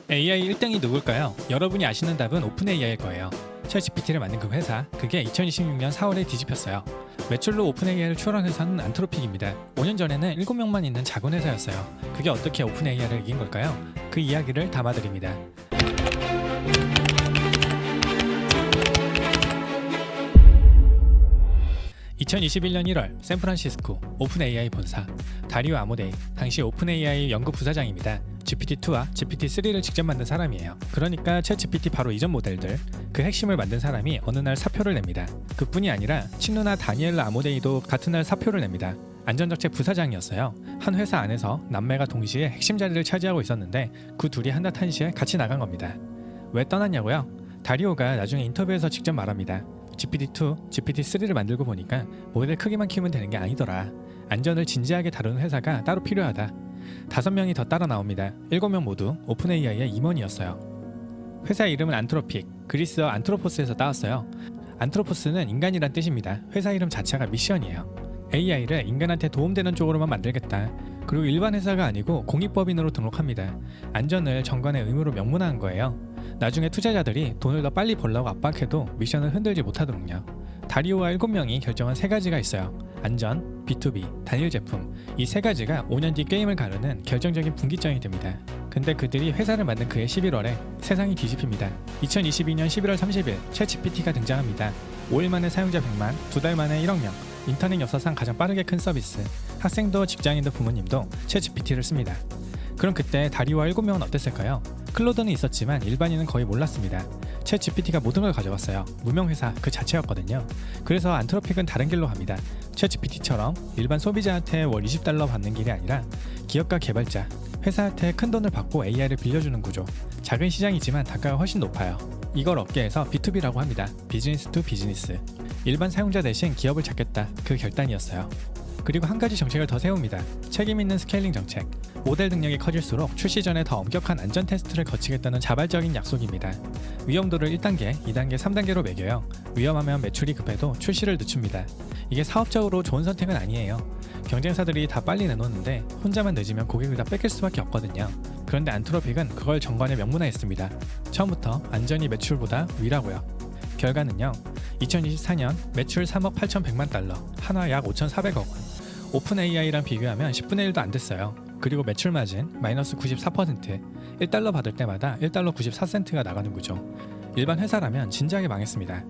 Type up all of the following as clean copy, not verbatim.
AI 1등이 누굴까요? 여러분이 아시는 답은 오픈AI일 거예요. 챗GPT를 만든 그 회사, 그게 2026년 4월에 뒤집혔어요. 매출로 오픈AI를 추월한 회사는 안트로픽입니다. 5년 전에는 7명만 있는 작은 회사였어요. 그게 어떻게 오픈AI를 이긴 걸까요? 그 이야기를 담아드립니다. 2021년 1월 샌프란시스코 오픈AI 본사 다리오 아모데이, 당시 오픈AI 연구 부사장입니다. GPT-2와 GPT-3를 직접 만든 사람이에요. 그러니까 챗GPT 바로 이전 모델들, 그 핵심을 만든 사람이 어느 날 사표를 냅니다. 그뿐이 아니라 친누나 다니엘라 아모데이도 같은 날 사표를 냅니다. 안전정책 부사장이었어요. 한 회사 안에서 남매가 동시에 핵심 자리를 차지하고 있었는데 그 둘이 한낮한시에 같이 나간 겁니다. 왜 떠났냐고요? 다리오가 나중에 인터뷰에서 직접 말합니다. GPT-2, GPT-3를 만들고 보니까 모델 크기만 키우면 되는 게 아니더라. 안전을 진지하게 다루는 회사가 따로 필요하다. 5명이 더 따라 나옵니다. 7명 모두 오픈AI의 임원이었어요. 회사 이름은 안트로픽, 그리스어 안트로포스에서 따왔어요. 안트로포스는 인간이란 뜻입니다. 회사 이름 자체가 미션이에요. AI를 인간한테 도움되는 쪽으로만 만들겠다. 그리고 일반 회사가 아니고 공익법인으로 등록합니다. 안전을 정관의 의무로 명문화한 거예요. 나중에 투자자들이 돈을 더 빨리 벌라고 압박해도 미션을 흔들지 못하도록요. 다리오와 7명이 결정한 3가지가 있어요. 안전, B2B, 단일 제품. 이 3가지가 5년 뒤 게임을 가르는 결정적인 분기점이 됩니다. 근데 그들이 회사를 만든 그해 11월에 세상이 뒤집힙니다. 2022년 11월 30일 챗GPT가 등장합니다. 5일 만에 사용자 100만, 2달 만에 1억 명. 인터넷 역사상 가장 빠르게 큰 서비스. 학생도 직장인도 부모님도 챗GPT를 씁니다. 그럼 그때 다리오와 7명은 어땠을까요? 클로드는 있었지만 일반인은 거의 몰랐습니다. 챗GPT가 모든 걸 가져갔어요. 무명회사 그 자체였거든요. 그래서 안트로픽은 다른 길로 갑니다. 챗GPT처럼 일반 소비자한테 월 $20 받는 길이 아니라 기업가 개발자, 회사한테 큰 돈을 받고 AI를 빌려주는 구조. 작은 시장이지만 단가가 훨씬 높아요. 이걸 업계에서 B2B라고 합니다. 비즈니스 투 비즈니스. 일반 사용자 대신 기업을 찾겠다. 그 결단이었어요. 그리고 한 가지 정책을 더 세웁니다. 책임 있는 스케일링 정책. 모델 능력이 커질수록 출시 전에 더 엄격한 안전 테스트를 거치겠다는 자발적인 약속입니다. 위험도를 1단계, 2단계, 3단계로 매겨요. 위험하면 매출이 급해도 출시를 늦춥니다. 이게 사업적으로 좋은 선택은 아니에요. 경쟁사들이 다 빨리 내놓는데 혼자만 늦으면 고객을 다 뺏길 수밖에 없거든요. 그런데 안트로픽은 그걸 정관에 명문화했습니다. 처음부터 안전이 매출보다 위라고요. 결과는요. 2024년 매출 3억 8,100만 달러, 한화 약 5,400억 원. 오픈AI랑 비교하면 10분의 1도 안 됐어요. 그리고 매출 마진 마이너스 94%, $1 받을 때마다 $1 94센트가 나가는 구조. 일반 회사라면 진작에 망했습니다.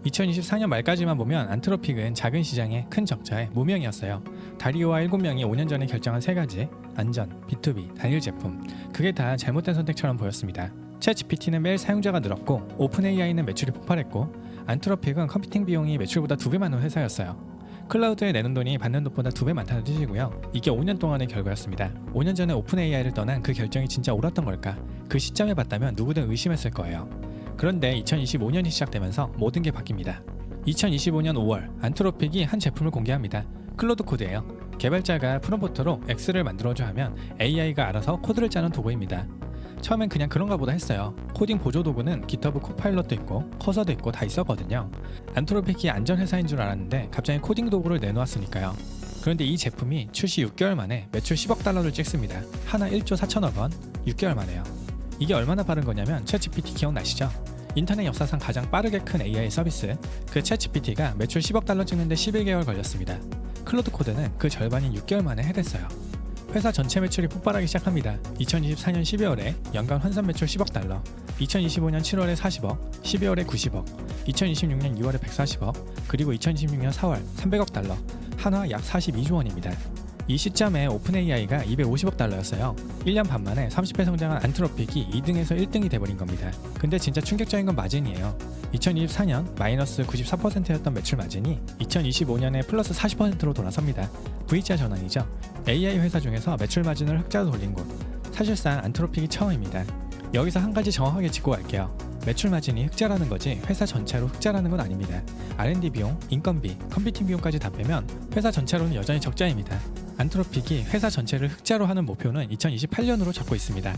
2024년 말까지만 보면 안트로픽은 작은 시장에 큰 적자에 무명이었어요. 다리오와 7명이 5년 전에 결정한 3가지, 안전, B2B, 단일 제품. 그게 다 잘못된 선택처럼 보였습니다. 챗GPT는 매일 사용자가 늘었고 오픈AI는 매출이 폭발했고 안트로픽은 컴퓨팅 비용이 매출보다 2배 많은 회사였어요. 클라우드에 내는 돈이 받는 돈보다 2배 많다는 뜻이고요. 이게 5년 동안의 결과였습니다. 5년 전에 오픈AI를 떠난 그 결정이 진짜 옳았던 걸까? 그 시점에 봤다면 누구든 의심했을 거예요. 그런데 2025년이 시작되면서 모든 게 바뀝니다. 2025년 5월 안트로픽이 한 제품을 공개합니다. 클로드 코드예요. 개발자가 프롬프트로 X를 만들어줘 하면 AI가 알아서 코드를 짜는 도구입니다. 처음엔 그냥 그런가 보다 했어요. 코딩 보조 도구는 GitHub 코파일럿도 있고 커서도 있고 다 있었거든요. 안트로픽이 안전회사인 줄 알았는데 갑자기 코딩 도구를 내놓았으니까요. 그런데 이 제품이 출시 6개월 만에 매출 10억 달러를 찍습니다. 하나 1조 4천억 원, 6개월 만에요. 이게 얼마나 빠른 거냐면 챗GPT 기억나시죠? 인터넷 역사상 가장 빠르게 큰 AI 서비스, 그 챗GPT가 매출 10억 달러 찍는데 11개월 걸렸습니다. 클로드 코드는 그 절반인 6개월 만에 해냈어요. 회사 전체 매출이 폭발하기 시작합니다. 2024년 12월에 연간 환산 매출 10억 달러, 2025년 7월에 40억, 12월에 90억, 2026년 2월에 140억, 그리고 2026년 4월 300억 달러, 한화 약 42조 원입니다. 이 시점에 오픈AI가 250억 달러였어요. 1년 반 만에 30배 성장한 안트로픽이 2등에서 1등이 돼버린 겁니다. 근데 진짜 충격적인 건 마진이에요. 2024년 마이너스 94%였던 매출 마진이 2025년에 플러스 40%로 돌아섭니다. V자 전환이죠. AI 회사 중에서 매출 마진을 흑자로 돌린 곳. 사실상 안트로픽이 처음입니다. 여기서 한 가지 정확하게 짚고 갈게요. 매출 마진이 흑자라는 거지 회사 전체로 흑자라는 건 아닙니다. R&D 비용, 인건비, 컴퓨팅 비용까지 다 빼면 회사 전체로는 여전히 적자입니다. 안트로픽이 회사 전체를 흑자로 하는 목표는 2028년으로 잡고 있습니다.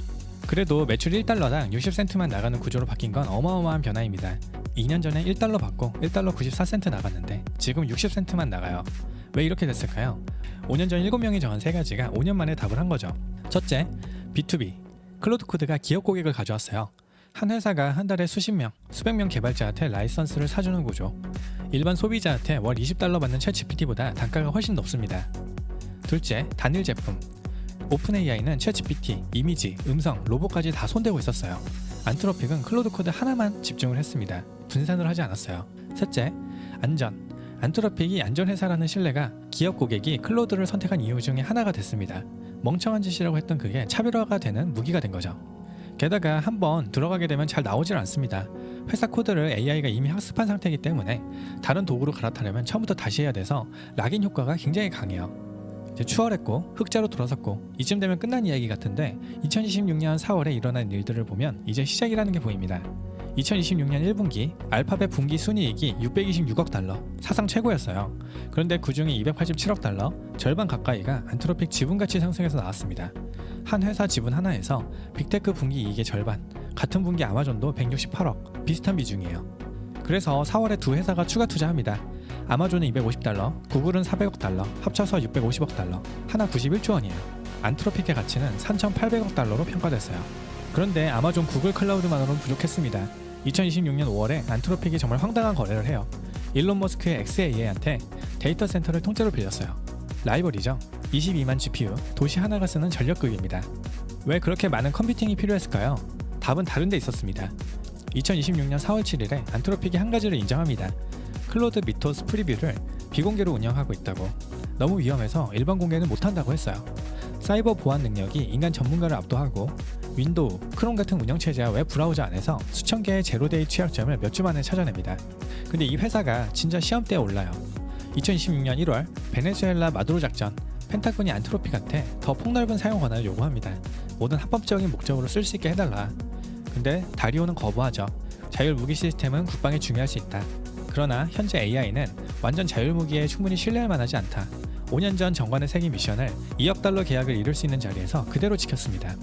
그래도 매출 1달러당 60센트만 나가는 구조로 바뀐 건 어마어마한 변화입니다. 2년 전에 1달러 받고 1달러 94센트 나갔는데 지금 60센트만 나가요. 왜 이렇게 됐을까요? 5년 전 7명이 정한 3가지가 5년 만에 답을 한 거죠. 첫째, B2B. 클로드 코드가 기업 고객을 가져왔어요. 한 회사가 한 달에 수십 명, 수백 명 개발자한테 라이선스를 사주는 구조. 일반 소비자한테 월 $20 받는 챗GPT보다 단가가 훨씬 높습니다. 둘째, 단일 제품. 오픈 AI는 챗GPT, 이미지, 음성, 로봇까지 다 손대고 있었어요. 안트로픽은 클로드 코드 하나만 집중을 했습니다. 분산을 하지 않았어요. 셋째, 안전. 안트로픽이 안전회사라는 신뢰가 기업 고객이 클로드를 선택한 이유 중에 하나가 됐습니다. 멍청한 짓이라고 했던 그게 차별화가 되는 무기가 된 거죠. 게다가 한번 들어가게 되면 잘 나오질 않습니다. 회사 코드를 AI가 이미 학습한 상태이기 때문에 다른 도구로 갈아타려면 처음부터 다시 해야 돼서 락인 효과가 굉장히 강해요. 이제 추월했고 흑자로 돌아섰고 이쯤 되면 끝난 이야기 같은데 2026년 4월에 일어난 일들을 보면 이제 시작이라는 게 보입니다. 2026년 1분기 알파벳 분기 순이익이 $626억, 사상 최고였어요. 그런데 그중에 $287억, 절반 가까이가 안트로픽 지분가치 상승에서 나왔습니다. 한 회사 지분 하나에서 빅테크 분기 이익의 절반, 같은 분기 아마존도 168억, 비슷한 비중이에요. 그래서 4월에 두 회사가 추가 투자합니다. 아마존은 $250, 구글은 $400억, 합쳐서 $650억, 하나 91조 원이에요. 안트로픽의 가치는 $3,800억 평가됐어요. 그런데 아마존 구글 클라우드만으로는 부족했습니다. 2026년 5월에 안트로픽이 정말 황당한 거래를 해요. 일론 머스크의 XAI한테 데이터 센터를 통째로 빌렸어요. 라이벌이죠. 22만 GPU, 도시 하나가 쓰는 전력극입니다. 왜 그렇게 많은 컴퓨팅이 필요했을까요? 답은 다른 데 있었습니다. 2026년 4월 7일에 안트로픽이 한 가지를 인정합니다. 클로드 미토스 프리뷰를 비공개로 운영하고 있다고. 너무 위험해서 일반 공개는 못한다고 했어요. 사이버 보안 능력이 인간 전문가를 압도하고 윈도우, 크롬 같은 운영체제와 웹 브라우저 안에서 수천 개의 제로데이 취약점을 몇 주 만에 찾아냅니다. 근데 이 회사가 진짜 시험대에 올라요. 2026년 1월 베네수엘라 마두로 작전, 펜타곤이 안트로픽한테 더 폭넓은 사용 권한을 요구합니다. 모든 합법적인 목적으로 쓸 수 있게 해달라. 근데 다리오는 거부하죠. 자율무기 시스템은 국방에 중요할 수 있다. 그러나 현재 AI는 완전 자율무기에 충분히 신뢰할 만하지 않다. 5년 전 정관의 세기 미션을 $2억 계약을 이룰 수 있는 자리에서 그대로 지켰습니다.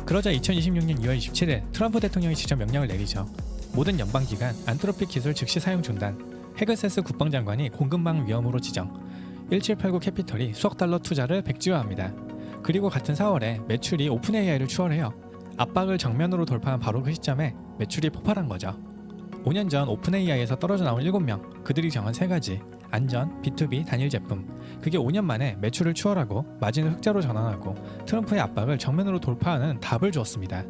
그러자 2026년 2월 27일 트럼프 대통령이 직접 명령을 내리죠. 모든 연방기관 안트로픽 기술 즉시 사용 중단. 헤그세스 국방장관이 공급망 위험으로 지정. 1789 캐피털이 수억 달러 투자를 백지화합니다. 그리고 같은 4월에 매출이 오픈 AI를 추월해요. 압박을 정면으로 돌파한 바로 그 시점에 매출이 폭발한 거죠. 5년 전 오픈 AI에서 떨어져 나온 7명, 그들이 정한 3가지. 안전, B2B, 단일 제품. 그게 5년 만에 매출을 추월하고 마진을 흑자로 전환하고 트럼프의 압박을 정면으로 돌파하는 답을 주었습니다.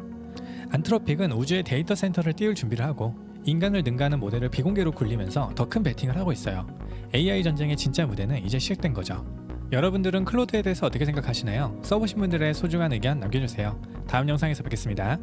안트로픽은 우주에 데이터 센터를 띄울 준비를 하고 인간을 능가하는 모델을 비공개로 굴리면서 더 큰 베팅을 하고 있어요. AI 전쟁의 진짜 무대는 이제 시작된 거죠. 여러분들은 클로드에 대해서 어떻게 생각하시나요? 써보신 분들의 소중한 의견 남겨주세요. 다음 영상에서 뵙겠습니다.